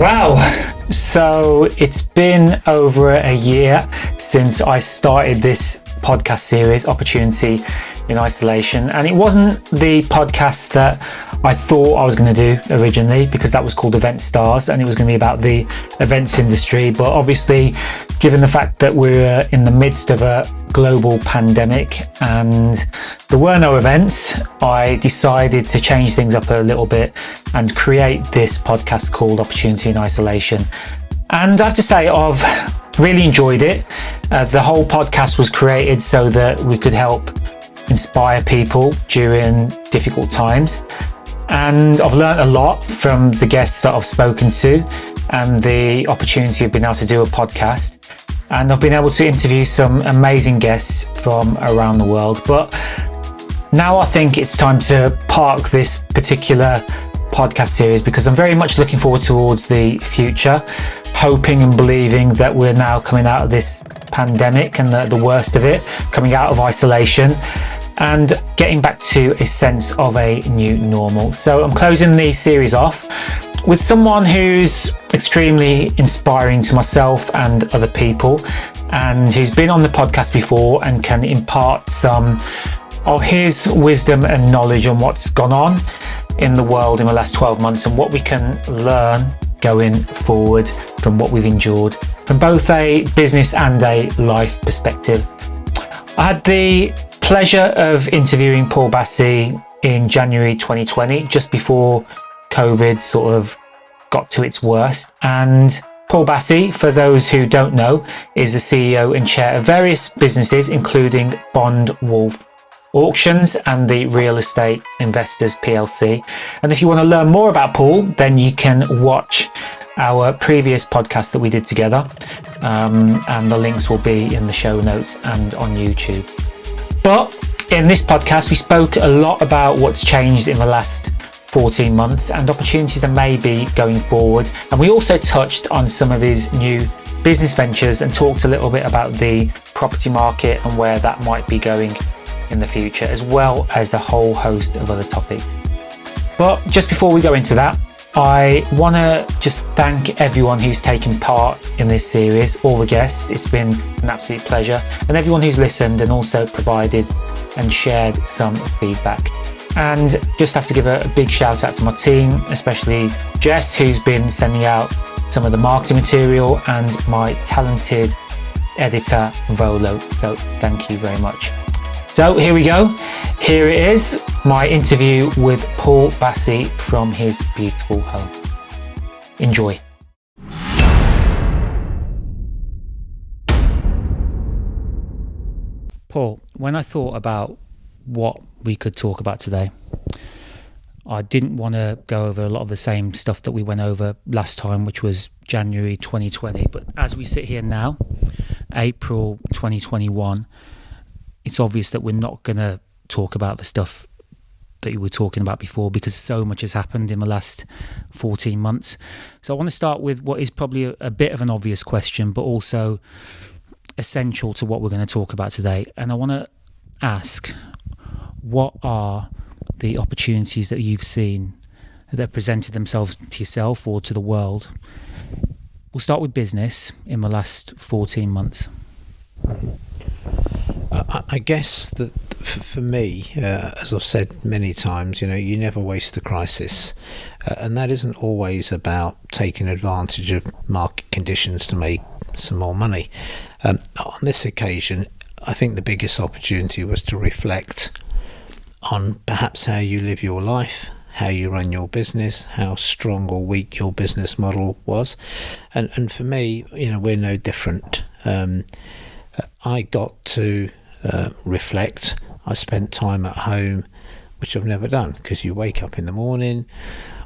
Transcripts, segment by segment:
Wow, so it's been over a year since I started this podcast series, Opportunity in Isolation, and it wasn't the podcast that I thought I was going to do originally, because that was called Event Stars and it was going to be about the events industry. But obviously, given the fact that we're in the midst of a global pandemic and there were no events, I decided to change things up a little bit and create this podcast called Opportunity in Isolation. And I have to say, I've really enjoyed it. The whole podcast was created so that we could help inspire people during difficult times. And I've learned a lot from the guests that I've spoken to and the opportunity of being able to do a podcast. And I've been able to interview some amazing guests from around the world. But now I think it's time to park this particular podcast series, because I'm very much looking forward towards the future, hoping and believing that we're now coming out of this pandemic and the worst of it, coming out of isolation and getting back to a sense of a new normal. So I'm closing the series off with someone who's extremely inspiring to myself and other people, and who's been on the podcast before and can impart some of his wisdom and knowledge on what's gone on in the world in the last 12 months and what we can learn going forward from what we've endured from both a business and a life perspective. I had the pleasure of interviewing Paul Bassi in January 2020, just before COVID sort of got to its worst. And Paul Bassi, for those who don't know, is the CEO and chair of various businesses, including Bonde, Wolfe Auctions and the Real Estate Investors PLC. And if you want to learn more about Paul, then you can watch our previous podcast that we did together, and the links will be in the show notes and on YouTube. But in this podcast, we spoke a lot about what's changed in the last 14 months and opportunities that may be going forward. And we also touched on some of his new business ventures and talked a little bit about the property market and where that might be going in the future, as well as a whole host of other topics. But just before we go into that, I want to just thank everyone who's taken part in this series, all the guests. It's been an absolute pleasure, and everyone who's listened and also provided and shared some feedback. And just have to give a big shout out to my team, especially Jess, who's been sending out some of the marketing material, and my talented editor Volo. So thank you very much. So here we go. Here it is, my interview with Paul Bassi from his beautiful home. Enjoy. Paul, when I thought about what we could talk about today, I didn't want to go over a lot of the same stuff that we went over last time, which was January 2020. But as we sit here now, April 2021, it's obvious that we're not going to talk about the stuff that you were talking about before, because so much has happened in the last 14 months. So I want to start with what is probably a bit of an obvious question, but also essential to what we're going to talk about today. And I want to ask, what are the opportunities that you've seen that have presented themselves to yourself or to the world? We'll start with business in the last 14 months. I guess that for me, as I've said many times, you never waste a crisis, and that isn't always about taking advantage of market conditions to make some more money. On this occasion, I think the biggest opportunity was to reflect on perhaps how you live your life, how you run your business, how strong or weak your business model was, and for me, we're no different. I got to reflect. I spent time at home, which I've never done, because you wake up in the morning,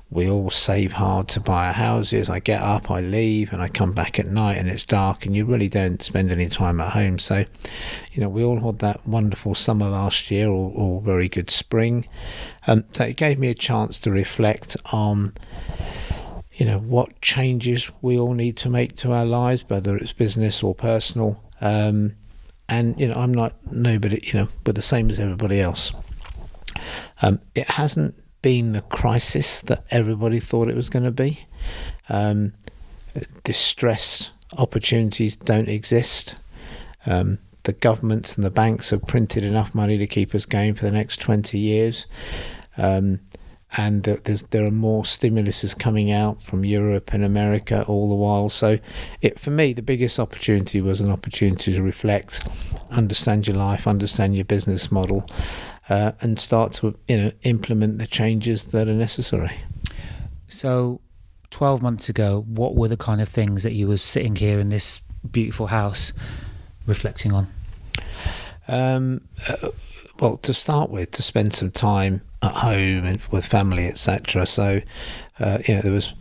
we all save hard to buy our houses, I get up, I leave, and I come back at night and it's dark, and you really don't spend any time at home. So we all had that wonderful summer last year, or very good spring, so it gave me a chance to reflect on what changes we all need to make to our lives, whether it's business or personal. And I'm not nobody, we're the same as everybody else. It hasn't been the crisis that everybody thought it was going to be. Distressed opportunities don't exist. The governments and the banks have printed enough money to keep us going for the next 20 years. And there are more stimuluses coming out from Europe and America all the while. So for me, the biggest opportunity was an opportunity to reflect, understand your life, understand your business model, and start to implement the changes that are necessary. So 12 months ago, what were the kind of things that you were sitting here in this beautiful house reflecting on? Well, to start with, to spend some time at home and with family, etc. So, there was,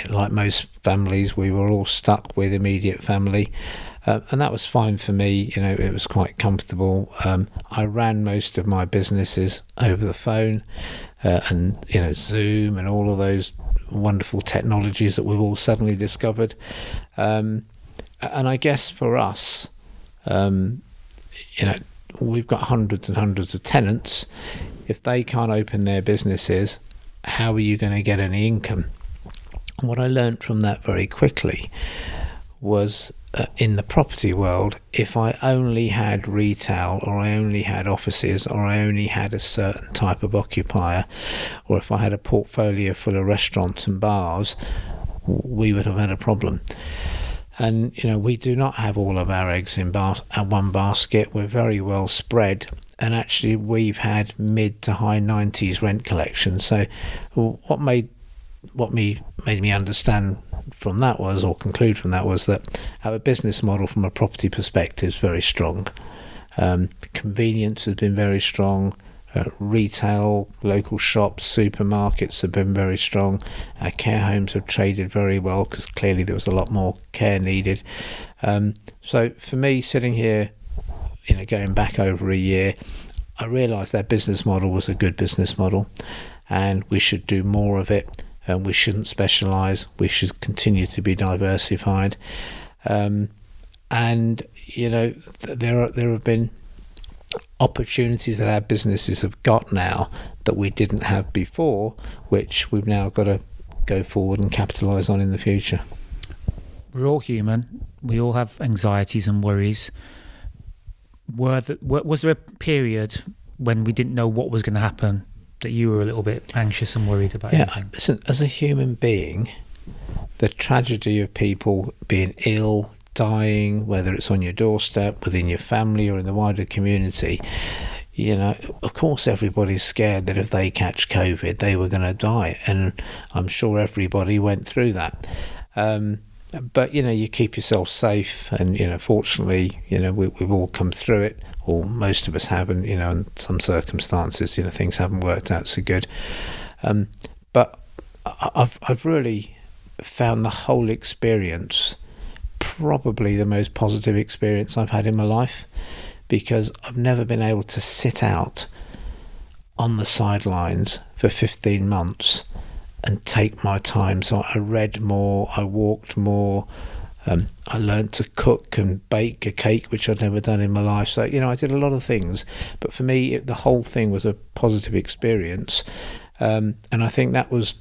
like most families, we were all stuck with immediate family, and that was fine for me. It was quite comfortable. I ran most of my businesses over the phone, and Zoom and all of those wonderful technologies that we've all suddenly discovered. And I guess for us, we've got hundreds and hundreds of tenants. If they can't open their businesses, how are you going to get any income? And what I learned from that very quickly was, in the property world, if I only had retail, or I only had offices, or I only had a certain type of occupier, or if I had a portfolio full of restaurants and bars, we would have had a problem. And we do not have all of our eggs in one basket. We're very well spread, and actually we've had mid to high 90s rent collection. So what made me understand from that was, or conclude from that was, that our business model from a property perspective is very strong. Convenience has been very strong. Retail, local shops, supermarkets have been very strong. Our care homes have traded very well because clearly there was a lot more care needed. So for me, sitting here, going back over a year, I realised that business model was a good business model, and we should do more of it. And we shouldn't specialise. We should continue to be diversified. And there have been opportunities that our businesses have got now that we didn't have before, which we've now got to go forward and capitalise on in the future. We're all human. We all have anxieties and worries. Was there a period when we didn't know what was going to happen that you were a little bit anxious and worried about anything? Listen, as a human being, the tragedy of people being ill, dying, whether it's on your doorstep, within your family, or in the wider community, of course everybody's scared that if they catch COVID, they were going to die, and I'm sure everybody went through that. But you keep yourself safe, and fortunately, we've all come through it, or most of us have, and in some circumstances, things haven't worked out so good. But I've really found the whole experience probably the most positive experience I've had in my life, because I've never been able to sit out on the sidelines for 15 months and take my time. So I read more, I walked more, I learned to cook and bake a cake, which I'd never done in my life. So I did a lot of things, but for me the whole thing was a positive experience, and I think that was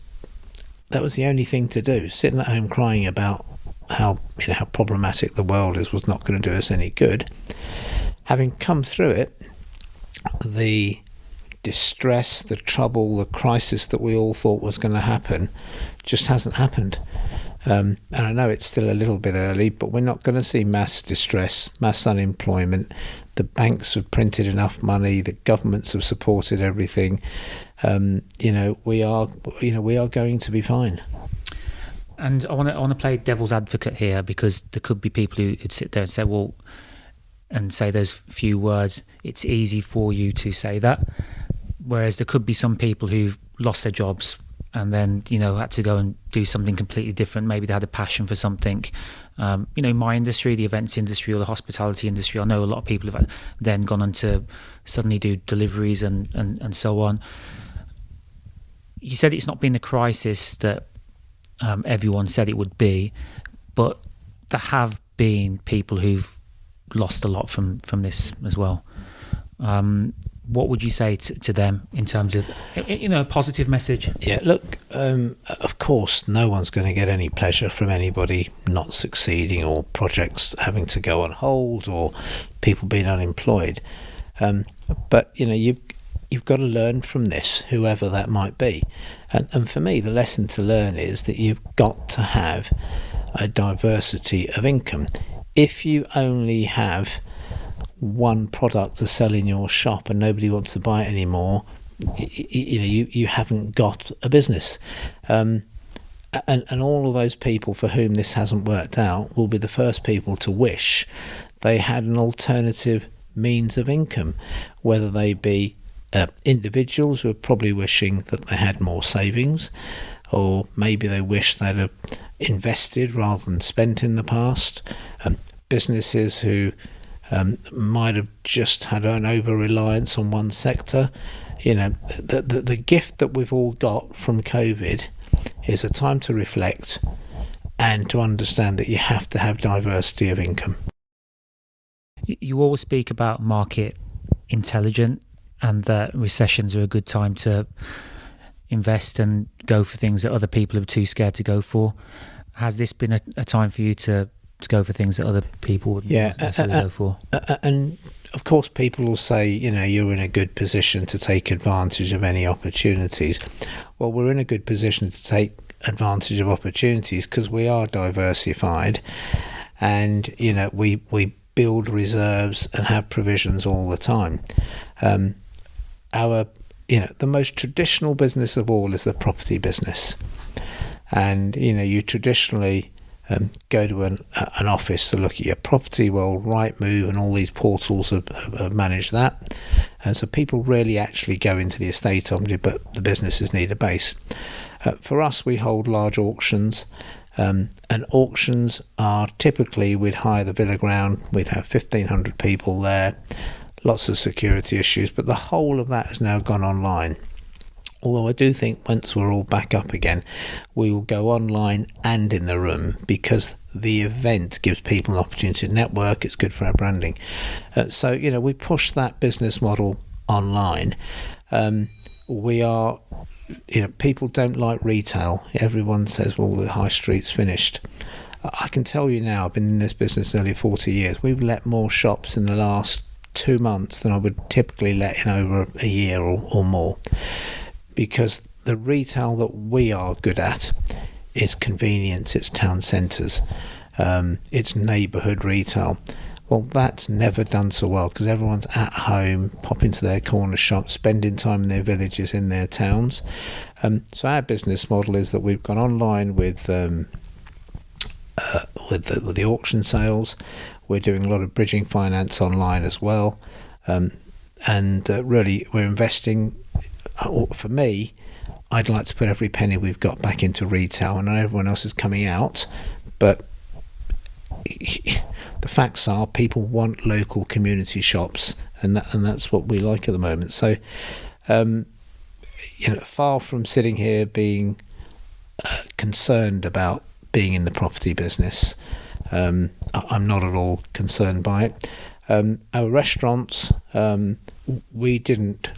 the only thing to do. Sitting at home crying about how problematic the world is was not going to do us any good. Having come through it, the distress, the trouble, the crisis that we all thought was going to happen just hasn't happened. And I know it's still a little bit early, but we're not going to see mass distress, mass unemployment. The banks have printed enough money, the governments have supported everything. We are going to be fine. And I want to play devil's advocate here, because there could be people who'd sit there and say, well, and say those few words, it's easy for you to say that. Whereas there could be some people who've lost their jobs and then, had to go and do something completely different. Maybe they had a passion for something. My industry, the events industry or the hospitality industry, I know a lot of people have then gone on to suddenly do deliveries and so on. You said it's not been the crisis that everyone said it would be, but there have been people who've lost a lot from this as well. what would you say to them in terms of, a positive message? Yeah, look, of course, no one's going to get any pleasure from anybody not succeeding, or projects having to go on hold, or people being unemployed. But you've got to learn from this, whoever that might be. And for me, the lesson to learn is that you've got to have a diversity of income. If you only have one product to sell in your shop and nobody wants to buy it anymore, you haven't got a business. And all of those people for whom this hasn't worked out will be the first people to wish they had an alternative means of income, whether they be individuals who are probably wishing that they had more savings, or maybe they wish they'd have invested rather than spent in the past, businesses who might have just had an over-reliance on one sector. The gift that we've all got from COVID is a time to reflect and to understand that you have to have diversity of income. You always speak about market intelligence, and that recessions are a good time to invest and go for things that other people are too scared to go for. Has this been a time for you to go for things that other people wouldn't necessarily go for? And of course, people will say, you're in a good position to take advantage of any opportunities. Well, we're in a good position to take advantage of opportunities because we are diversified, and we build reserves and have provisions all the time. The most traditional business of all is the property business, and you traditionally go to an office to look at your property. Well, Rightmove and all these portals have managed that, and so people rarely actually go into the estate agent, but the businesses need a base. For us, we hold large auctions, and auctions are typically, we'd hire the villa ground, we'd have 1,500 people there, lots of security issues, but the whole of that has now gone online. Although I do think once we're all back up again, we will go online and in the room, because the event gives people an opportunity to network. It's good for our branding. So we push that business model online. We are, people don't like retail. Everyone says, well, the high street's finished. I can tell you now, I've been in this business nearly 40 years. We've let more shops in the last 2 months than I would typically let in over a year or more, because the retail that we are good at is convenience, it's town centres, it's neighbourhood retail. Well, that's never done so well because everyone's at home, popping to their corner shop, spending time in their villages, in their towns. So our business model is that we've gone online with the auction sales. We're doing a lot of bridging finance online as well, and really we're investing. For me, I'd like to put every penny we've got back into retail. I know everyone else is coming out, but the facts are people want local community shops, and that's what we like at the moment. So, far from sitting here being concerned about being in the property business, I'm not at all concerned by it. Our restaurants, we didn't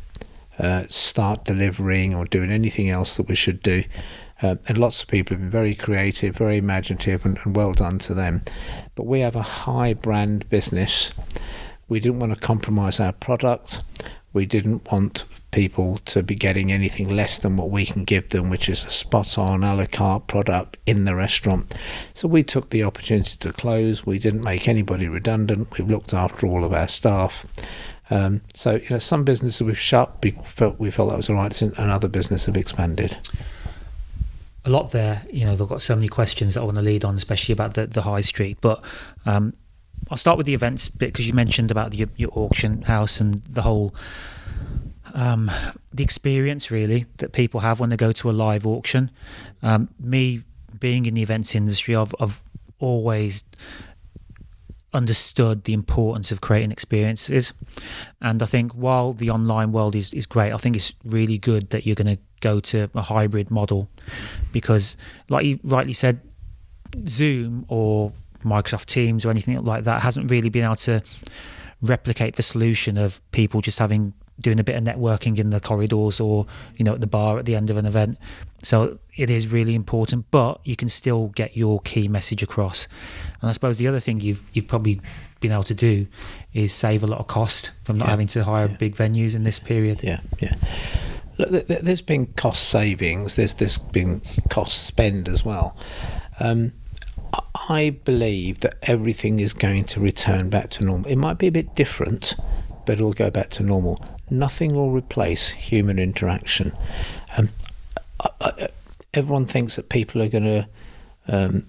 start delivering or doing anything else that we should do. And lots of people have been very creative, very imaginative, and well done to them. But we have a high brand business. We didn't want to compromise our product. We didn't want people to be getting anything less than what we can give them, which is a spot-on a la carte product in the restaurant. So we took the opportunity to close. We didn't make anybody redundant. We've looked after all of our staff. So some businesses we've shut. We felt that was the right thing, and other businesses have expanded. A lot there. They've got so many questions that I want to lead on, especially about the high street. But I'll start with the events bit, because you mentioned about your auction house and the whole the experience really that people have when they go to a live auction. Me being in the events industry, I've always understood the importance of creating experiences, and I think while the online world is great, I think it's really good that you're going to go to a hybrid model, because like you rightly said, Zoom or Microsoft Teams or anything like that hasn't really been able to replicate the solution of people just having doing a bit of networking in the corridors or, at the bar at the end of an event. So it is really important, but you can still get your key message across. And I suppose the other thing you've probably been able to do is save a lot of cost from not having to hire big venues in this period. Yeah. Look, there's been cost savings. There's been cost spend as well. I believe that everything is going to return back to normal. It might be a bit different, but it'll go back to normal. Nothing will replace human interaction. Everyone thinks that people are going to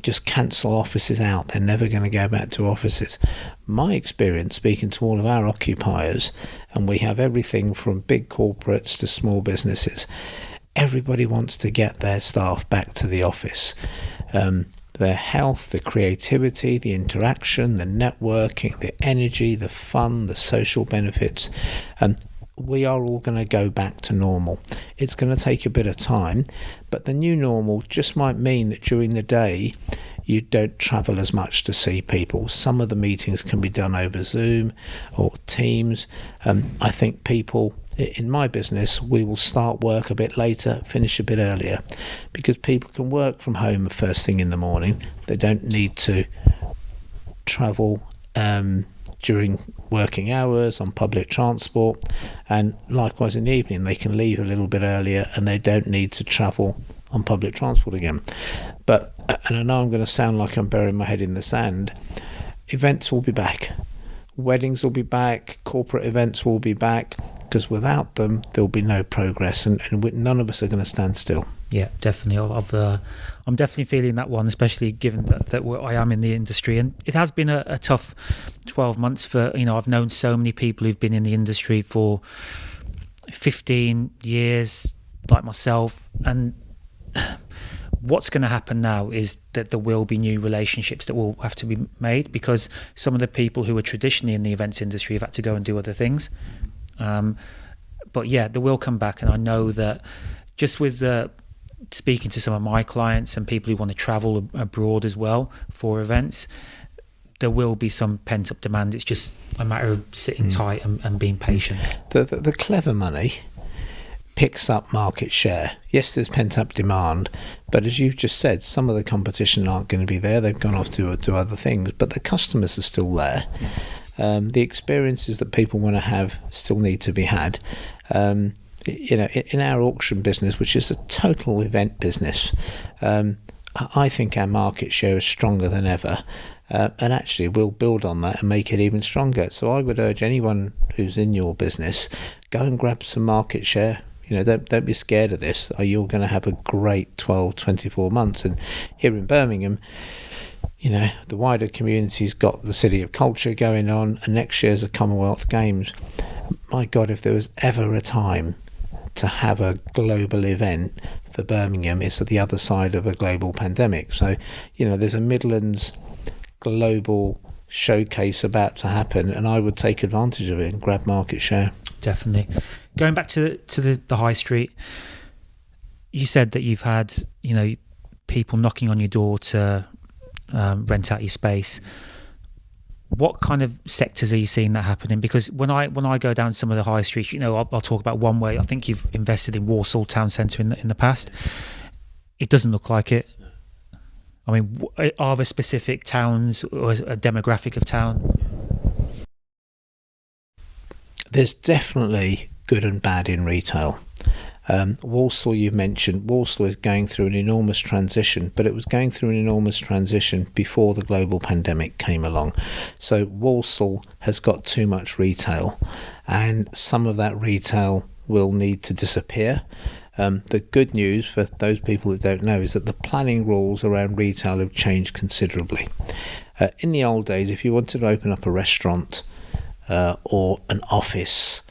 just cancel offices out. They're never going to go back to offices. My experience, speaking to all of our occupiers, and we have everything from big corporates to small businesses, everybody wants to get their staff back to the office. Their health, the creativity, the interaction, the networking, the energy, the fun, the social benefits. We are all going to go back to normal. It's going to take a bit of time, but the new normal just might mean that during the day you don't travel as much to see people. Some of the meetings can be done over Zoom or Teams. I think people in my business, we will start work a bit later, finish a bit earlier, because people can work from home first thing in the morning. They don't need to travel during working hours on public transport, and likewise in the evening they can leave a little bit earlier and they don't need to travel on public transport again. But, and I know I'm going to sound like I'm burying my head in the sand, events will be back, weddings will be back, corporate events will be back, because without them there'll be no progress, and none of us are going to stand still. Yeah, definitely. I'm definitely feeling that one, especially given that I am in the industry, and it has been a tough 12 months for, I've known so many people who've been in the industry for 15 years, like myself, and what's going to happen now is that there will be new relationships that will have to be made, because some of the people who are traditionally in the events industry have had to go and do other things. But yeah, they will come back, and I know that just with speaking to some of my clients and people who want to travel abroad as well for events, there will be some pent-up demand. It's just a matter of sitting tight and being patient. The clever money picks up market share. Yes, there's pent-up demand, but as you've just said, some of the competition aren't going to be there. They've gone off to other things, but the customers are still there. The experiences that people want to have still need to be had. In our auction business, which is a total event business, I think our market share is stronger than ever, and actually we'll build on that and make it even stronger. So I would urge anyone who's in your business, go and grab some market share. Don't be scared of this. You're going to have a great 12, 24 months. And here in Birmingham, the wider community's got the City of Culture going on, and next year's the Commonwealth Games. My God, if there was ever a time to have a global event for Birmingham, it's at the other side of a global pandemic. So, there's a Midlands global showcase about to happen, and I would take advantage of it and grab market share. Definitely. Going back to the high street, you said that you've had, people knocking on your door to rent out your space. What kind of sectors are you seeing that happening? Because when I go down some of the high streets, I'll talk about one way. I think you've invested in Walsall Town Centre in the past. It doesn't look like it. I mean, are there specific towns or a demographic of town? There's definitely good and bad in retail. Walsall, you mentioned, Walsall is going through an enormous transition, but it was going through an enormous transition before the global pandemic came along. So Walsall has got too much retail, and some of that retail will need to disappear. The good news for those people that don't know is that the planning rules around retail have changed considerably. In the old days, if you wanted to open up a restaurant or an office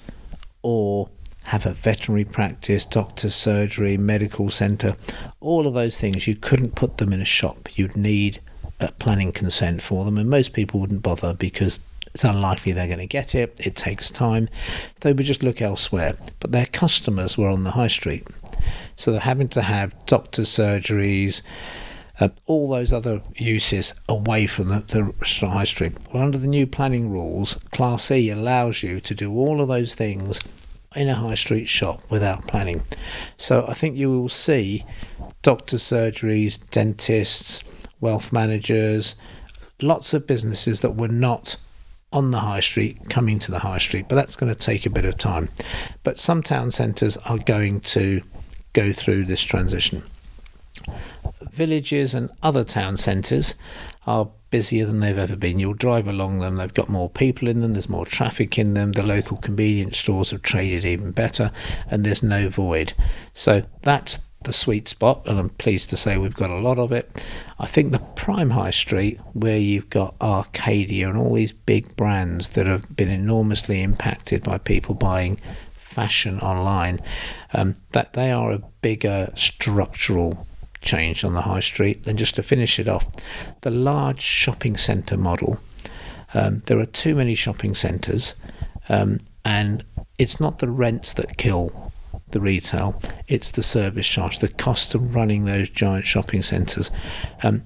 or have a veterinary practice, doctor's surgery, medical centre, all of those things, you couldn't put them in a shop. You'd need a planning consent for them, and most people wouldn't bother because it's unlikely they're going to get it. It takes time. They would just look elsewhere. But their customers were on the high street. So they're having to have doctor's surgeries, all those other uses away from the high street. Well, under the new planning rules, Class E allows you to do all of those things in a high street shop without planning. So I think you will see doctor surgeries, dentists, wealth managers, lots of businesses that were not on the high street coming to the high street, but that's going to take a bit of time. But some town centres are going to go through this transition. Villages and other town centres are busier than they've ever been. You'll drive along them, they've got more people in them, there's more traffic in them, the local convenience stores have traded even better, and there's no void. So that's the sweet spot, and I'm pleased to say we've got a lot of it. I think the prime high street, where you've got Arcadia and all these big brands that have been enormously impacted by people buying fashion online, that they are a bigger structural change on the high street. Then, just to finish it off, the large shopping centre model, there are too many shopping centres, and it's not the rents that kill the retail, it's the service charge, the cost of running those giant shopping centres, and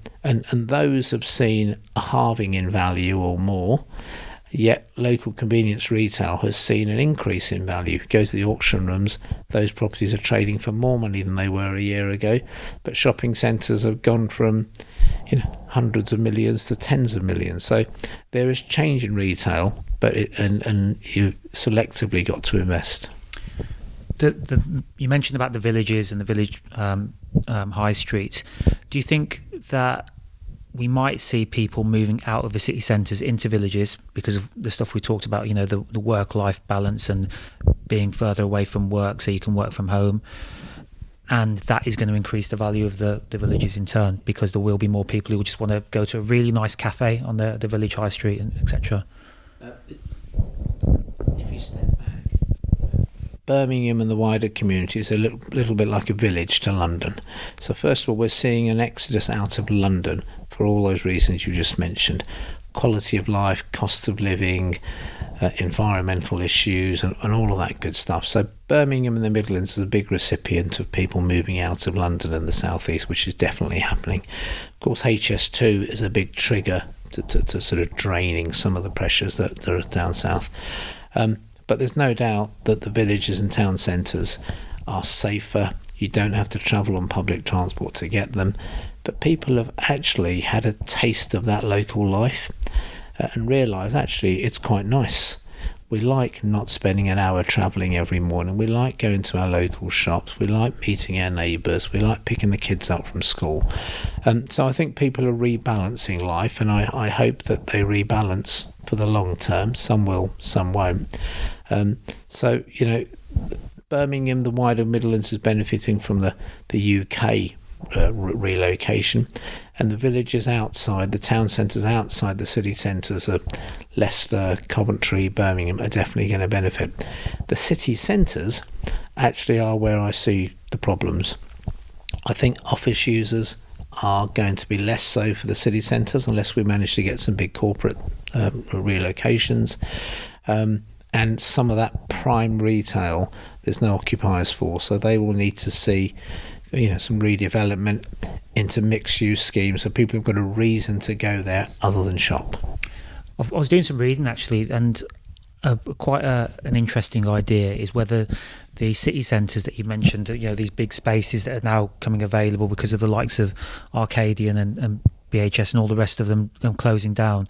those have seen a halving in value or more, yet local convenience retail has seen an increase in value. Go to the auction rooms, those properties are trading for more money than they were a year ago, but shopping centres have gone from hundreds of millions to tens of millions. So there is change in retail, but and you selectively got to invest. You mentioned about the villages and the village high streets. Do you think that we might see people moving out of the city centres into villages because of the stuff we talked about, the work-life balance and being further away from work so you can work from home, and that is going to increase the value of the villages in turn, because there will be more people who will just want to go to a really nice cafe on the village high street, and etc. If you step back, Birmingham and the wider community is a little bit like a village to London. So first of all, we're seeing an exodus out of London for all those reasons you just mentioned: quality of life, cost of living, environmental issues, and all of that good stuff. So Birmingham and the Midlands is a big recipient of people moving out of London and the South East, which is definitely happening. Of course, HS2 is a big trigger to sort of draining some of the pressures that there are down south. But there's no doubt that the villages and town centres are safer. You don't have to travel on public transport to get them. But people have actually had a taste of that local life and realise actually it's quite nice. We like not spending an hour travelling every morning. We like going to our local shops. We like meeting our neighbours. We like picking the kids up from school. So I think people are rebalancing life, and I hope that they rebalance for the long term. Some will, some won't. So, Birmingham, the wider Midlands, is benefiting from the UK relocation, and the villages outside, the town centres outside the city centres of Leicester, Coventry, Birmingham are definitely going to benefit. The city centres actually are where I see the problems. I think office users are going to be less so for the city centres unless we manage to get some big corporate relocations. And some of that prime retail there's no occupiers for, so they will need to see some redevelopment into mixed use schemes, so people have got a reason to go there other than shop. I was doing some reading actually, and quite an interesting idea is whether the city centres that you mentioned, these big spaces that are now coming available because of the likes of Arcadian and BHS and all the rest of them closing down,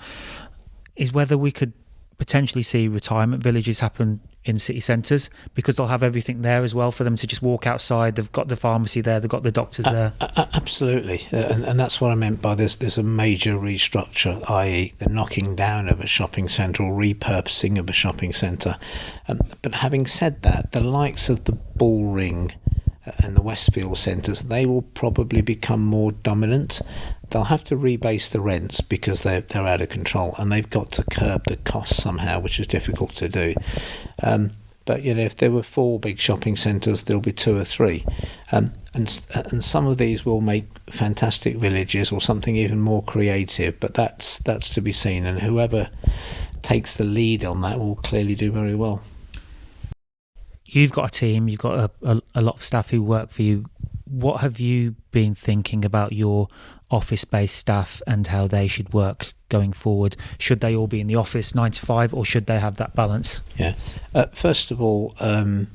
is whether we could potentially see retirement villages happen in city centres, because they'll have everything there as well for them to just walk outside. They've got the pharmacy there, they've got the doctors there. Absolutely, and that's what I meant by this. There's a major restructure, i.e. the knocking down of a shopping centre or repurposing of a shopping centre. But having said that, the likes of the Bullring and the Westfield centres, they will probably become more dominant. They'll have to rebase the rents because they're out of control, and they've got to curb the costs somehow, which is difficult to do. But if there were 4 big shopping centres, there'll be 2 or 3, and some of these will make fantastic villages or something even more creative. But that's to be seen, and whoever takes the lead on that will clearly do very well. You've got a team, you've got a lot of staff who work for you. What have you been thinking about your office-based staff and how they should work going forward? Should they all be in the office 9 to 5, or should they have that balance? Yeah. First of all, I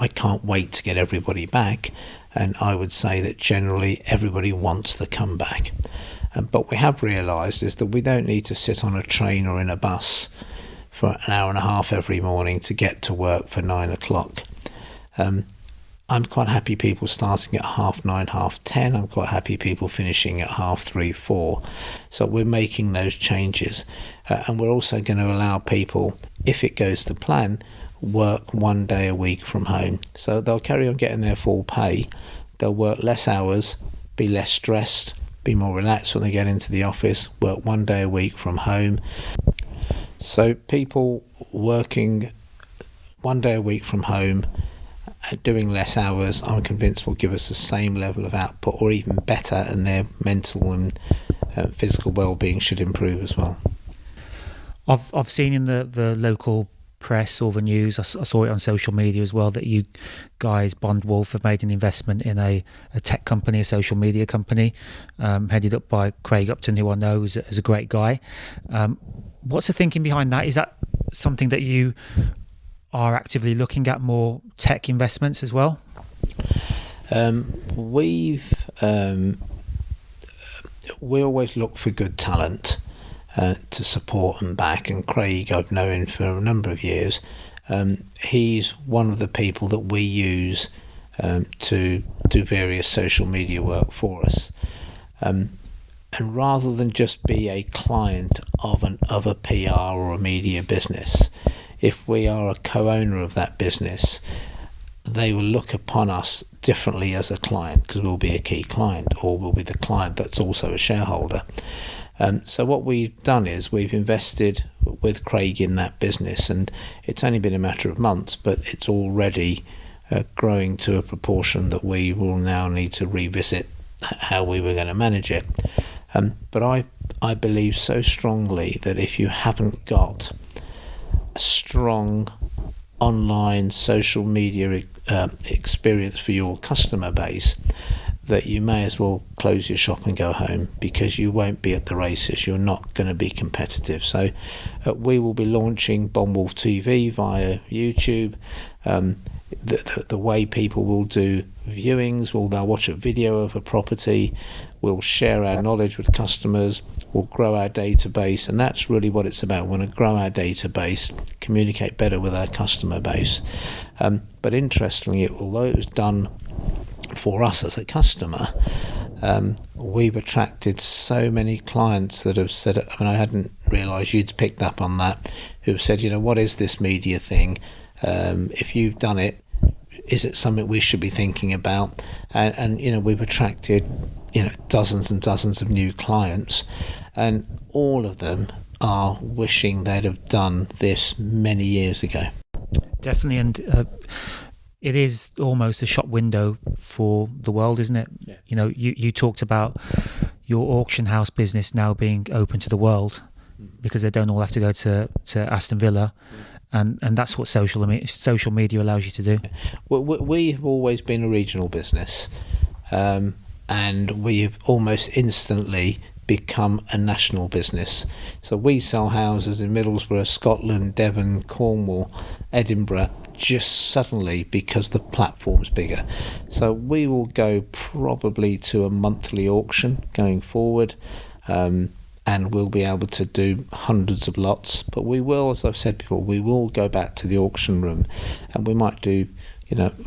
can't wait to get everybody back, and I would say that generally everybody wants to come back. But we have realised is that we don't need to sit on a train or in a bus for an hour and a half every morning to get to work for 9 o'clock. I'm quite happy people starting at 9:30, 10:30. I'm quite happy people finishing at 3:30, 4:00. So we're making those changes. And we're also going to allow people, if it goes to plan, work 1 day a week from home. So they'll carry on getting their full pay. They'll work less hours, be less stressed, be more relaxed when they get into the office, work 1 day a week from home. So people working 1 day a week from home, doing less hours, I'm convinced will give us the same level of output or even better, and their mental and physical well-being should improve as well. I've seen in the local press or the news, I saw it on social media as well, that you guys, Bonde, Wolfe, have made an investment in a tech company, a social media company, headed up by Craig Upton, who I know is a great guy. What's the thinking behind that? Is that something that you are actively looking at, more tech investments as well? We always look for good talent to support and back, and Craig I've known for a number of years. He's one of the people that we use to do various social media work for us, and rather than just be a client of a PR or a media business, if we are a co-owner of that business, they will look upon us differently as a client, because we'll be a key client, or we'll be the client that's also a shareholder. So what we've done is we've invested with Craig in that business, and it's only been a matter of months, but it's already growing to a proportion that we will now need to revisit how we were going to manage it. But I believe so strongly that if you haven't got a strong online social media experience for your customer base, that you may as well close your shop and go home, because you won't be at the races. You're not going to be competitive. So we will be launching Bonde Wolfe TV via YouTube. The way people will do viewings, they'll watch a video of a property, we'll share our knowledge with customers, we'll grow our database, and that's really what it's about. We want to grow our database, communicate better with our customer base. But interestingly, although it was done for us as a customer, we've attracted so many clients that have said, I hadn't realised you'd picked up on that, who've said, what is this media thing? If you've done it, is it something we should be thinking about? And we've attracted dozens and dozens of new clients, and all of them are wishing they'd have done this many years ago. Definitely, and it is almost a shop window for the world, isn't it? Yeah. You talked about your auction house business now being open to the world, because they don't all have to go to Aston Villa. And that's what social media allows you to do. Well, we've always been a regional business, and we've almost instantly become a national business. So we sell houses in Middlesbrough, Scotland, Devon, Cornwall, Edinburgh, just suddenly because the platform's bigger. So we will go probably to a monthly auction going forward, and we'll be able to do hundreds of lots. But we will, as I've said before, we will go back to the auction room, and we might do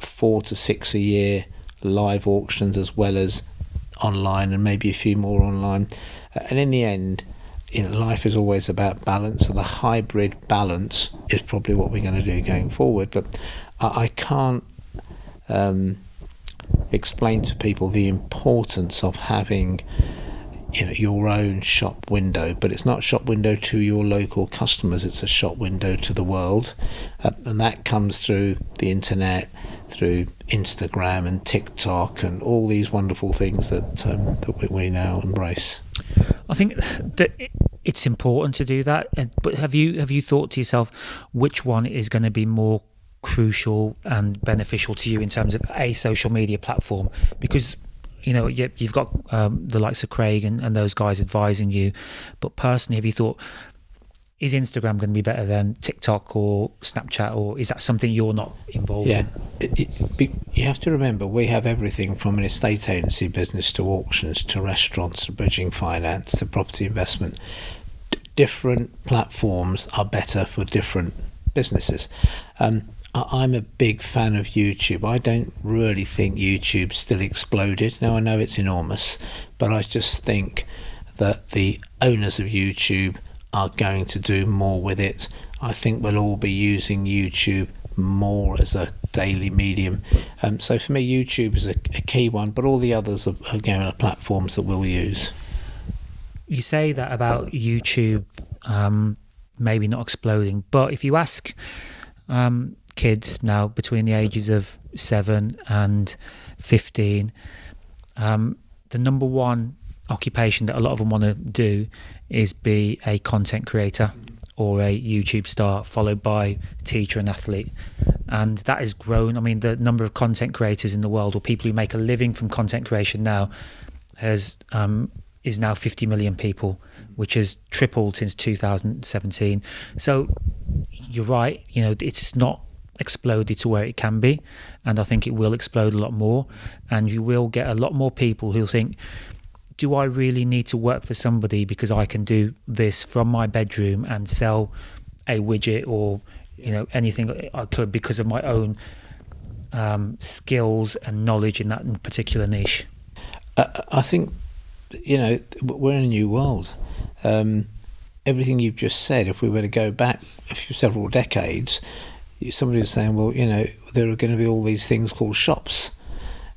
4 to 6 a year live auctions, as well as online, and maybe a few more online. And in the end, life is always about balance, so the hybrid balance is probably what we're going to do going forward. But I can't explain to people the importance of having your own shop window, but it's not a shop window to your local customers, it's a shop window to the world, and that comes through the internet, through Instagram and TikTok and all these wonderful things that we now embrace. I think that it's important to do that, but have you thought to yourself which one is going to be more crucial and beneficial to you in terms of a social media platform? Because you've got the likes of Craig and those guys advising you, but personally, have you thought, is Instagram going to be better than TikTok or Snapchat, or is that something you're not involved in? You have to remember, we have everything from an estate agency business to auctions to restaurants to bridging finance to property investment. Different platforms are better for different businesses. I'm a big fan of YouTube. I don't really think YouTube's still exploded. Now, I know it's enormous, but I just think that the owners of YouTube are going to do more with it. I think we'll all be using YouTube more as a daily medium. So for me, YouTube is a key one, but all the others are going to platforms that we'll use. You say that about YouTube maybe not exploding, but if you ask kids now between the ages of 7 and 15, the number one occupation that a lot of them want to do is be a content creator or a YouTube star, followed by teacher and athlete. And that has grown. I mean, the number of content creators in the world, or people who make a living from content creation now, is now 50 million people, which has tripled since 2017. So you're right, it's not exploded to where it can be, and I think it will explode a lot more, and you will get a lot more people who think, do I really need to work for somebody because I can do this from my bedroom and sell a widget or anything I could because of my own skills and knowledge in that particular niche? I think we're in a new world. Everything you've just said, if we were to go back several decades, somebody was saying, well, there are going to be all these things called shops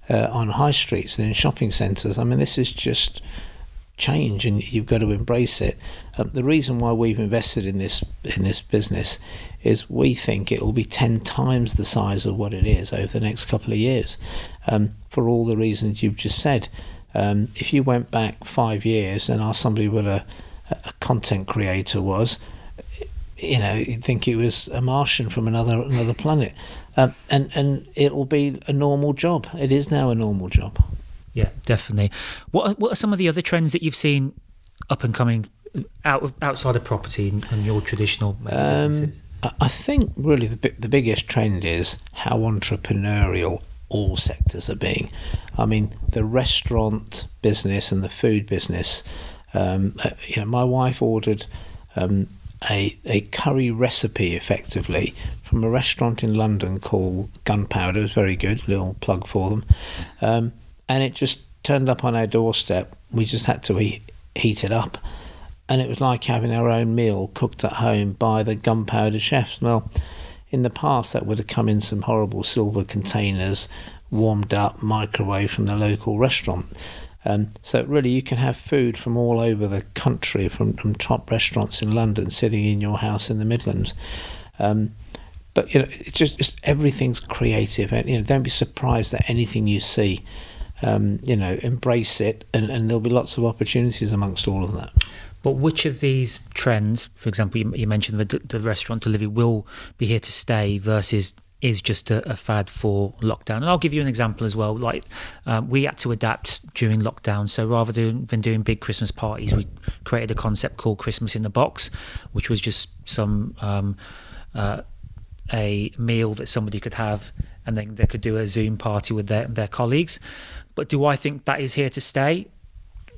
on high streets and in shopping centres. I mean, this is just change, and you've got to embrace it. The reason why we've invested in this business is we think it will be 10 times the size of what it is over the next couple of years, for all the reasons you've just said. If you went back 5 years and asked somebody what a content creator was, you'd think he was a Martian from another planet. And it'll be a normal job. It is now a normal job. Yeah, definitely. What are some of the other trends that you've seen up and coming outside of property and your traditional businesses? I think really the biggest trend is how entrepreneurial all sectors are being. I mean, the restaurant business and the food business. My wife ordered a curry recipe, effectively, from a restaurant in London called Gunpowder. It was very good, little plug for them. And it just turned up on our doorstep. We just had to heat it up. And it was like having our own meal cooked at home by the Gunpowder chefs. Well, in the past, that would have come in some horrible silver containers, warmed up, microwave from the local restaurant. So really, you can have food from all over the country, from top restaurants in London, sitting in your house in the Midlands. But it's just everything's creative, and don't be surprised at anything you see. Embrace it, and there'll be lots of opportunities amongst all of that. But which of these trends, for example, you mentioned the restaurant delivery, will be here to stay versus is just a fad for lockdown? And I'll give you an example as well. Like we had to adapt during lockdown. So rather than doing big Christmas parties, we created a concept called Christmas in the Box, which was just a meal that somebody could have, and then they could do a Zoom party with their colleagues. But do I think that is here to stay?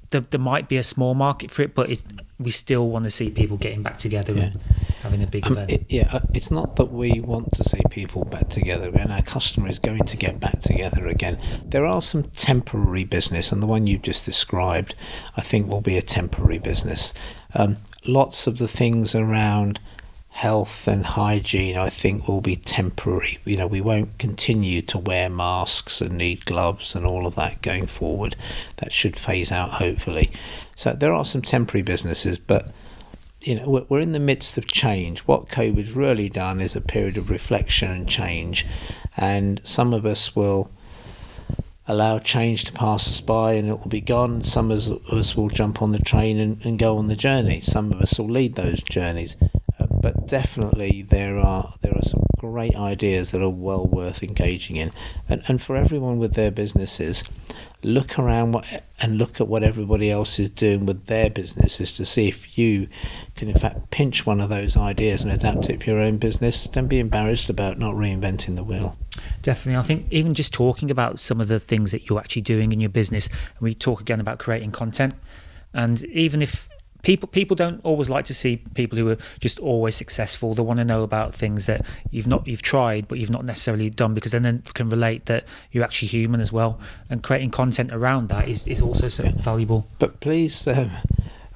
There might be a small market for it, but we still want to see people getting back together and having a big event. It's not that we want to see people back together, and our customer is going to get back together again. There are some temporary business, and the one you've just described, I think, will be a temporary business. Lots of the things around health and hygiene, I think, will be temporary. We won't continue to wear masks and need gloves and all of that going forward. That should phase out, hopefully. So there are some temporary businesses, but we're in the midst of change. What COVID's really done is a period of reflection and change, and some of us will allow change to pass us by and it will be gone. Some of us will jump on the train and go on the journey. Some of us will lead those journeys. But definitely there are some great ideas that are well worth engaging in. And for everyone with their businesses, look around and look at what everybody else is doing with their businesses to see if you can in fact pinch one of those ideas and adapt it for your own business. Don't be embarrassed about not reinventing the wheel. Definitely. I think even just talking about some of the things that you're actually doing in your business, and we talk again about creating content, and even if people don't always like to see people who are just always successful. They want to know about things that you've tried but you've not necessarily done, because then they can relate that you're actually human as well, and creating content around that is also so valuable. But please,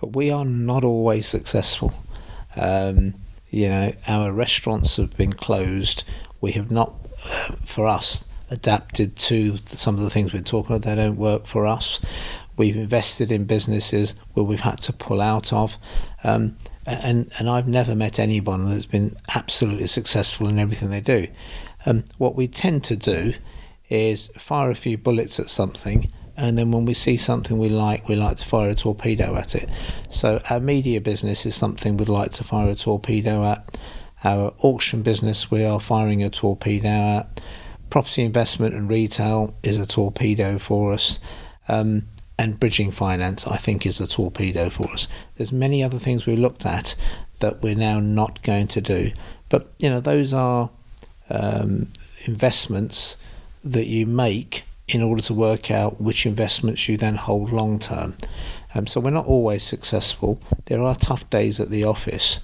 we are not always successful. Our restaurants have been closed. We have not, for us, adapted to some of the things we're talking about. They don't work for us. We've invested in businesses where we've had to pull out of, and I've never met anyone that's been absolutely successful in everything they do. What we tend to do is fire a few bullets at something, and then when we see something we like to fire a torpedo at it. So our media business is something we'd like to fire a torpedo at. Our auction business we are firing a torpedo at. Property investment and retail is a torpedo for us. And bridging finance, I think, is a torpedo for us. There's many other things we looked at that we're now not going to do. But, those are investments that you make in order to work out which investments you then hold long term. So we're not always successful. There are tough days at the office,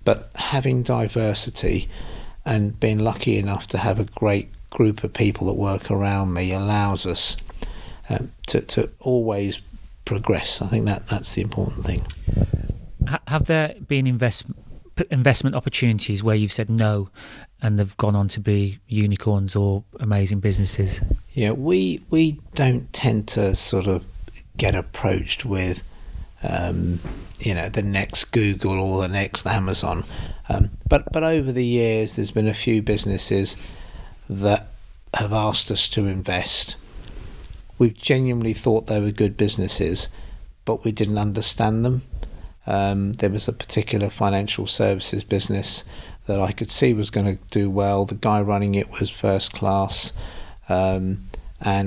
but having diversity and being lucky enough to have a great group of people that work around me allows us to always progress. I think that's the important thing. Have there been investment opportunities where you've said no and they've gone on to be unicorns or amazing businesses? Yeah, we don't tend to sort of get approached with the next Google or the next Amazon, but over the years there's been a few businesses that have asked us to invest. We've genuinely thought they were good businesses, but we didn't understand them. There was a particular financial services business that I could see was going to do well. The guy running it was first class, and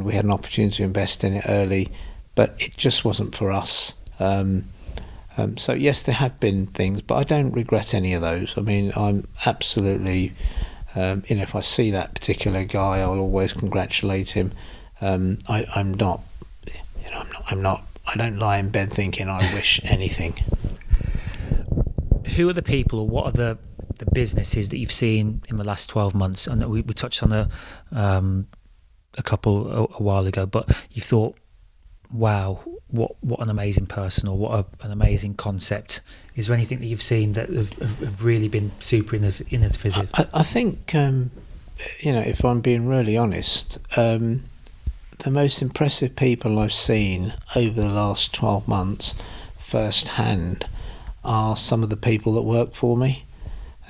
we had an opportunity to invest in it early, but it just wasn't for us. So yes, there have been things, but I don't regret any of those. I mean, I'm absolutely, if I see that particular guy, I'll always congratulate him. I don't lie in bed thinking I wish anything. Who are the people, or what are the businesses that you've seen in the last 12 months? And we touched on a couple a while ago, but you thought, wow, what an amazing person, or what an amazing concept. Is there anything that you've seen that have really been super innovative? I think, if I'm being really honest, the most impressive people I've seen over the last 12 months firsthand are some of the people that work for me.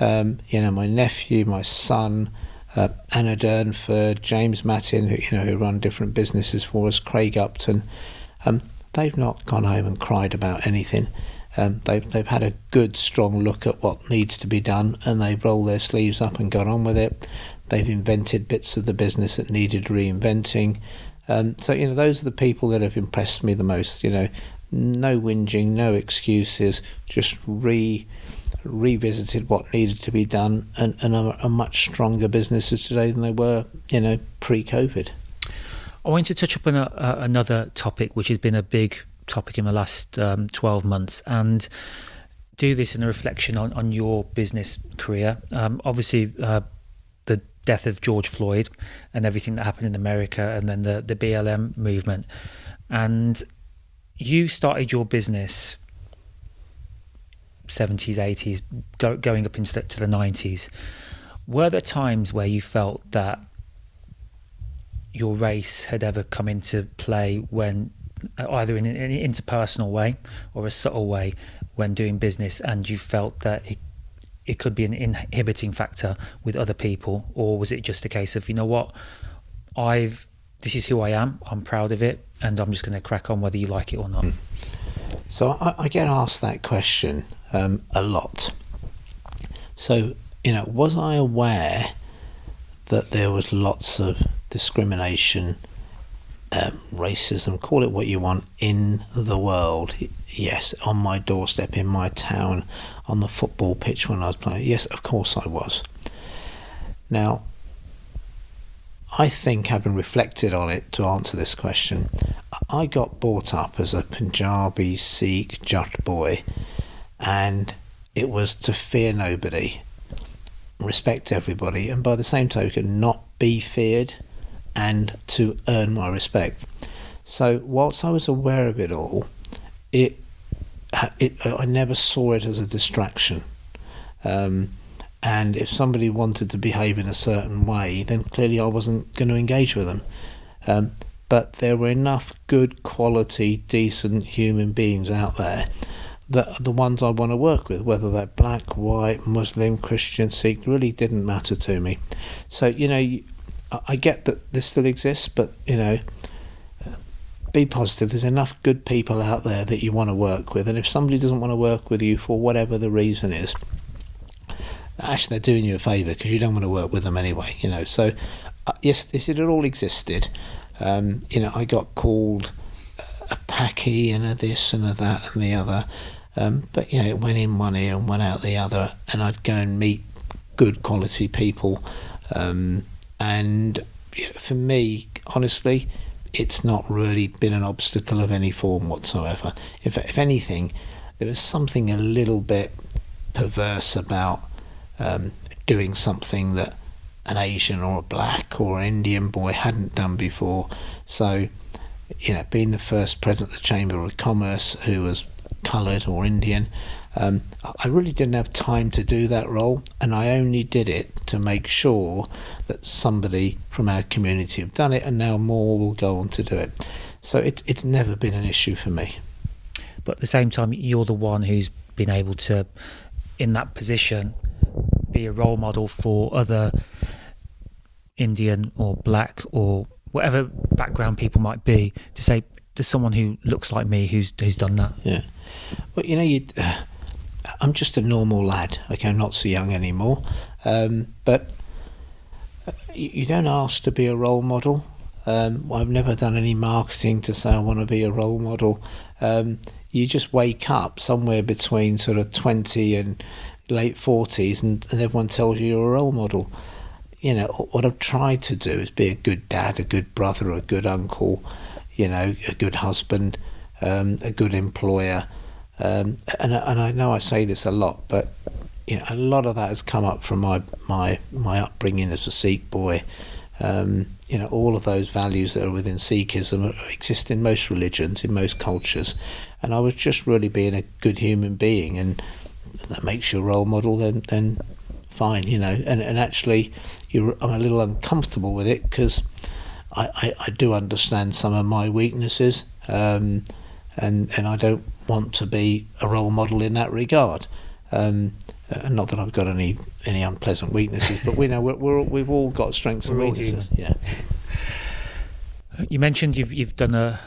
My nephew, my son, Anna Durnford, James Mattin, who run different businesses for us, Craig Upton. They've not gone home and cried about anything. They've had a good, strong look at what needs to be done, and they've rolled their sleeves up and got on with it. They've invented bits of the business that needed reinventing. So those are the people that have impressed me the most. No whinging, no excuses, just revisited what needed to be done, and are much stronger businesses today than they were, pre-COVID. I want to touch up on another topic which has been a big topic in the last 12 months, and do this in a reflection on your business career. Obviously, the death of George Floyd and everything that happened in America, and then the BLM movement. And you started your business 70s, 80s, going up into the 90s. Were there times where you felt that your race had ever come into play, when either in an interpersonal way or a subtle way when doing business, and you felt that it could be an inhibiting factor with other people? Or was it just a case of, this is who I am, I'm proud of it, and I'm just going to crack on whether you like it or not? So I get asked that question a lot. So, was I aware that there was lots of discrimination, racism, call it what you want, in the world. Yes, on my doorstep, in my town, on the football pitch when I was playing. Yes, of course I was. Now, I think, having reflected on it to answer this question, I got brought up as a Punjabi Sikh Jat boy, and it was to fear nobody, respect everybody, and by the same token not be feared, and to earn my respect. So whilst I was aware of it all, I never saw it as a distraction. And if somebody wanted to behave in a certain way, then clearly I wasn't going to engage with them. But there were enough good quality, decent human beings out there that are the ones I want to work with, whether they're black, white, Muslim, Christian, Sikh, really didn't matter to me. So, I get that this still exists, but, be positive. There's enough good people out there that you want to work with. And if somebody doesn't want to work with you for whatever the reason is, actually they're doing you a favour, because you don't want to work with them anyway, So, yes, it all existed. I got called a packy and a this and a that and the other. But, it went in one ear and went out the other. And I'd go and meet good quality people. And for me, honestly, it's not really been an obstacle of any form whatsoever. If anything, there was something a little bit perverse about doing something that an Asian or a black or an Indian boy hadn't done before. So, being the first president of the Chamber of Commerce who was coloured or Indian, I really didn't have time to do that role, and I only did it to make sure that somebody from our community have done it, and now more will go on to do it. So it's never been an issue for me. But at the same time, you're the one who's been able to, in that position, be a role model for other Indian or black or whatever background people might be, to say there's someone who looks like me who's done that. Yeah. Well, I'm just a normal lad. Okay, I'm not so young anymore. But you don't ask to be a role model. I've never done any marketing to say I want to be a role model. You just wake up somewhere between sort of 20 and late 40s and everyone tells you you're a role model. What I've tried to do is be a good dad, a good brother, a good uncle, a good husband, a good employer. And I know I say this a lot, but a lot of that has come up from my upbringing as a Sikh boy. All of those values that are within Sikhism exist in most religions, in most cultures. And I was just really being a good human being, and if that makes you a role model, then fine, And actually, I'm a little uncomfortable with it, because I do understand some of my weaknesses, and I don't want to be a role model in that regard. Not that I've got any unpleasant weaknesses, but we know we've all got strengths and weaknesses. Yeah. You mentioned you've done a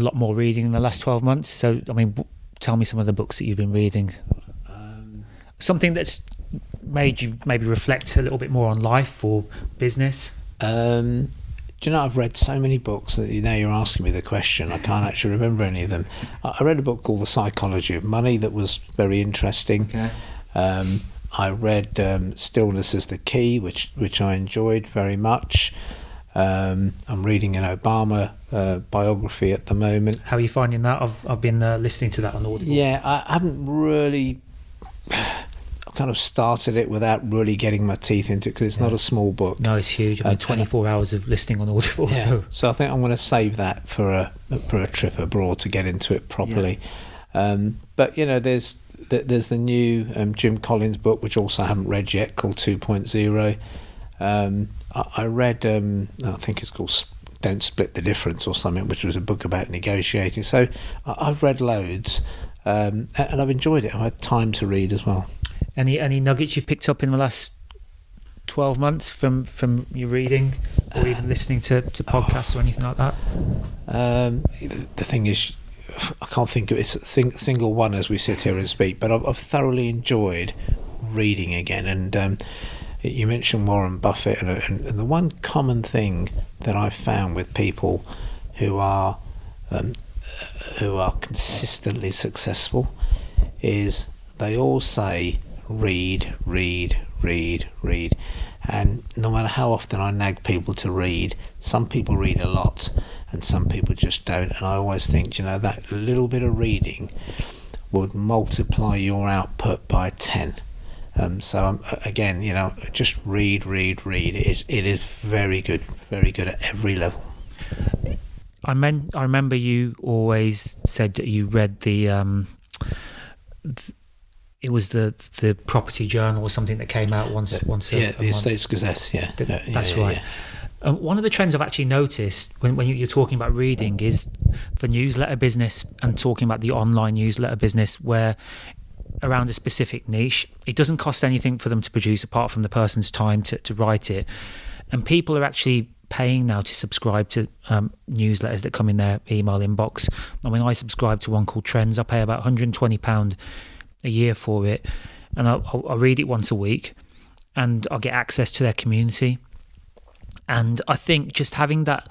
lot more reading in the last 12 months. So, tell me some of the books that you've been reading. Something that's made you maybe reflect a little bit more on life or business. Do you know, I've read so many books that now you're asking me the question, I can't actually remember any of them. I read a book called The Psychology of Money that was very interesting. Okay. I read Stillness is the Key, which I enjoyed very much. I'm reading an Obama biography at the moment. How are you finding that? I've been listening to that on Audible. Yeah, I haven't really... I kind of started it without really getting my teeth into it, because it's not a small book. No, it's huge. 24 hours of listening on Audible. Yeah. So I think I'm going to save that for a trip abroad to get into it properly. Yeah. But there's the new Jim Collins book, which also I haven't read yet, called 2.0. I read, I think it's called Don't Split the Difference or something, which was a book about negotiating. So I've read loads, and I've enjoyed it. I've had time to read as well. Any nuggets you've picked up in the last 12 months from your reading, or even listening to podcasts or anything like that? The thing is, I can't think of it. It's a single one as we sit here and speak, but I've thoroughly enjoyed reading again, and You mentioned Warren Buffett, and the one common thing that I've found with people who are consistently successful is they all say read, read, read, read. And no matter how often I nag people to read, some people read a lot and some people just don't. And I always think, that little bit of reading would multiply your output by 10. So again, just read. It is very good at every level. I remember you always said that you read it was the property journal or something that came out once a month. The Estates Gazette. That's right. One of the trends I've actually noticed when you're talking about reading is the newsletter business and talking about the online newsletter business, where around a specific niche, it doesn't cost anything for them to produce apart from the person's time to write it, and people are actually paying now to subscribe to newsletters that come in their email inbox. I mean, I subscribe to one called Trends. I pay about £120 a year for it, and I'll read it once a week, and I'll get access to their community. And I think just having that,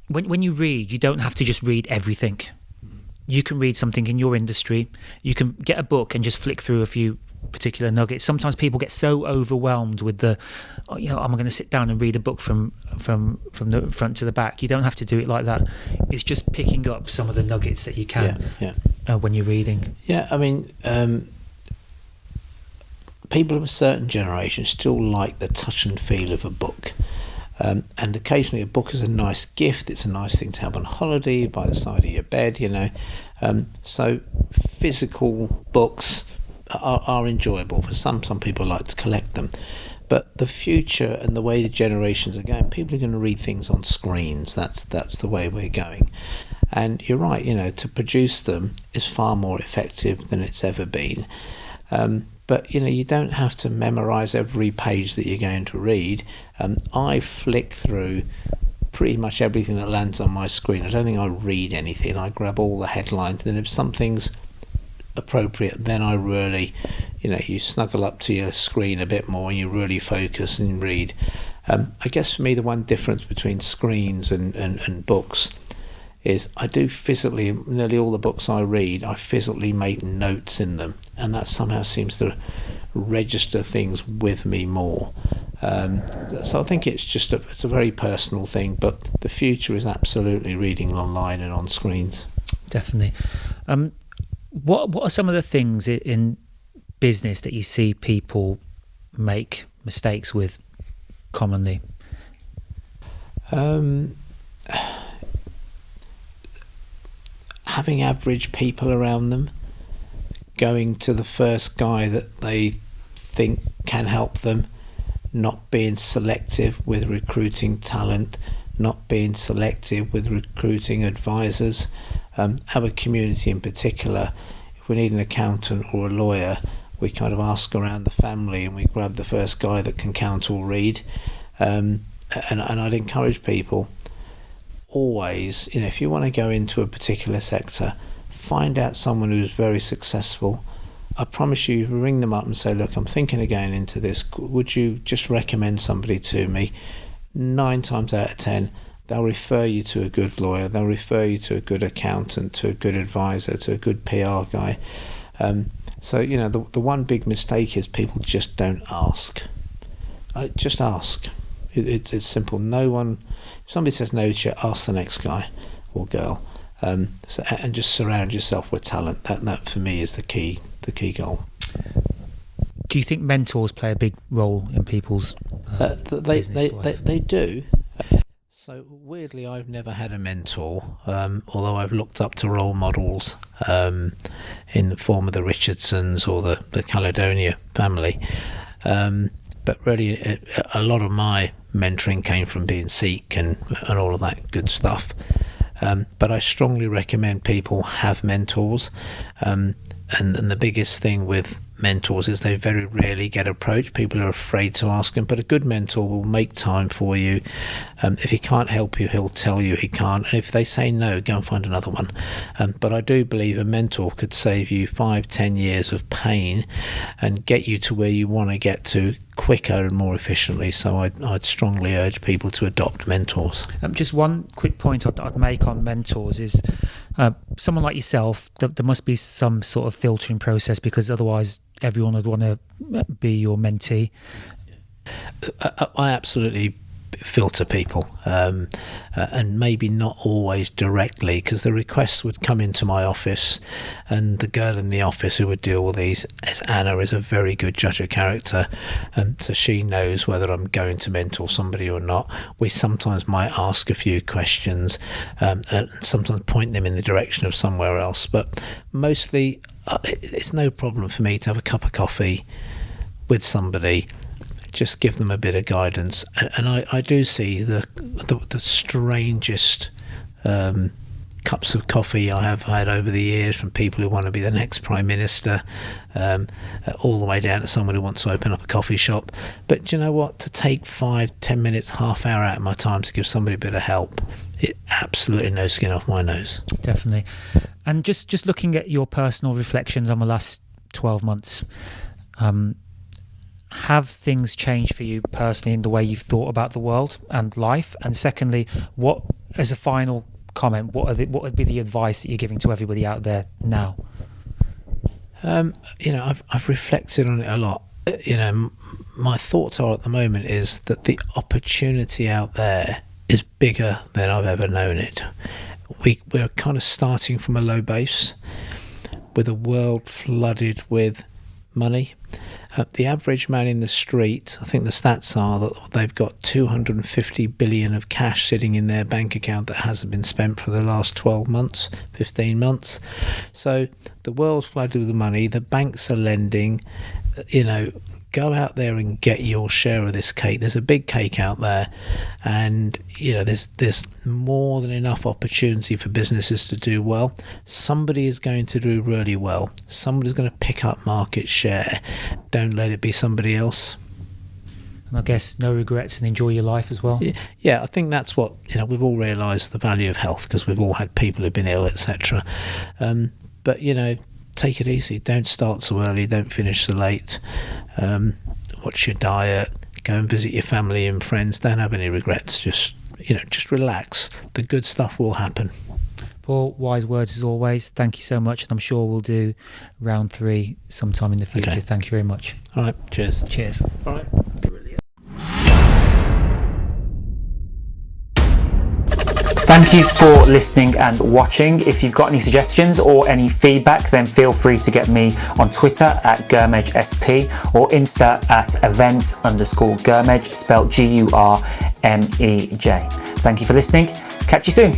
when you read, you don't have to just read everything. You can read something in your industry. You can get a book and just flick through a few particular nuggets. Sometimes people get so overwhelmed with I'm going to sit down and read a book from the front to the back. You don't have to do it like that. It's just picking up some of the nuggets that you can when you're reading. Yeah, I mean, people of a certain generation still like the touch and feel of a book. And occasionally a book is a nice gift. It's a nice thing to have on holiday by the side of your bed, So physical books are enjoyable. For some people like to collect them. But the future and the way the generations are going, people are going to read things on screens. That's the way we're going. And you're right, to produce them is far more effective than it's ever been. But you don't have to memorize every page that you're going to read. I flick through pretty much everything that lands on my screen. I don't think I read anything. I grab all the headlines, and then if something's appropriate, then I really, you snuggle up to your screen a bit more and you really focus and read. I guess for me, the one difference between screens and books is I do physically, nearly all the books I read, I physically make notes in them, and that somehow seems to register things with me more. So I think it's a very personal thing, but the future is absolutely reading online and on screens. Definitely. What are some of the things in business that you see people make mistakes with commonly? Having average people around them, going to the first guy that they think can help them, not being selective with recruiting talent, not being selective with recruiting advisors. Our community in particular, if we need an accountant or a lawyer, we kind of ask around the family and we grab the first guy that can count or read. And I'd encourage people, always, if you want to go into a particular sector, find out someone who's very successful. I promise you, if you ring them up and say, look, I'm thinking of going into this, would you just recommend somebody to me? 9 times out of 10, they'll refer you to a good lawyer, they'll refer you to a good accountant, to a good advisor, to a good PR guy. So, the one big mistake is people just don't ask. Just ask. It's simple. No one, if somebody says no to you, ask the next guy or girl. And just surround yourself with talent. That for me is the key goal. Do you think mentors play a big role in people's business life? They do. So weirdly, I've never had a mentor, although I've looked up to role models in the form of the Richardsons or the Caledonia family. But really, a lot of my mentoring came from being Sikh and all of that good stuff. But I strongly recommend people have mentors. And the biggest thing with mentors is they very rarely get approached. People are afraid to ask them, but a good mentor will make time for you. If he can't help you, he'll tell you he can't, and if they say no, go and find another one. But I do believe a mentor could save you 5-10 years of pain and get you to where you want to get to quicker and more efficiently. So I'd strongly urge people to adopt mentors. Just one quick point I'd make on mentors is someone like yourself, there must be some sort of filtering process, because otherwise everyone would want to be your mentee. I absolutely filter people, and maybe not always directly, because the requests would come into my office, and the girl in the office who would deal with these, as Anna, is a very good judge of character, so she knows whether I'm going to mentor somebody or not. We sometimes might ask a few questions, and sometimes point them in the direction of somewhere else, but mostly it's no problem for me to have a cup of coffee with somebody, just give them a bit of guidance, and I do see the strangest cups of coffee I have had over the years, from people who want to be the next Prime Minister, all the way down to someone who wants to open up a coffee shop. But do you know what? To take 5-10 minutes, half hour out of my time to give somebody a bit of help, it absolutely no skin off my nose. Definitely. And just looking at your personal reflections on the last 12 months, have things changed for you personally in the way you've thought about the world and life? And secondly, what, as a final comment, what would be the advice that you're giving to everybody out there now? I've reflected on it a lot. My thoughts are, at the moment, is that the opportunity out there is bigger than I've ever known it. We're kind of starting from a low base, with a world flooded with money. The average man in the street, I think the stats are that they've got 250 billion of cash sitting in their bank account that hasn't been spent for the last 12 months, 15 months. So the world's flooded with money, the banks are lending. Go out there and get your share of this cake. There's a big cake out there, and there's more than enough opportunity for businesses to do well. Somebody is going to do really well. Somebody's going to pick up market share. Don't let it be somebody else. And I guess no regrets, and enjoy your life as well. Yeah, I think that's what we've all realised, the value of health, because we've all had people who've been ill, etc. But take it easy. Don't start so early. Don't finish so late. Watch your diet. Go and visit your family and friends. Don't have any regrets. Just relax. The good stuff will happen. Paul, wise words as always. Thank you so much, and I'm sure we'll do round 3 sometime in the future. Okay. Thank you very much. All right. Cheers. Cheers. All right. Thank you for listening and watching. If you've got any suggestions or any feedback, then feel free to get me on Twitter at GurmejSP or Insta at events_Gurmej, spelled Gurmej. Thank you for listening. Catch you soon.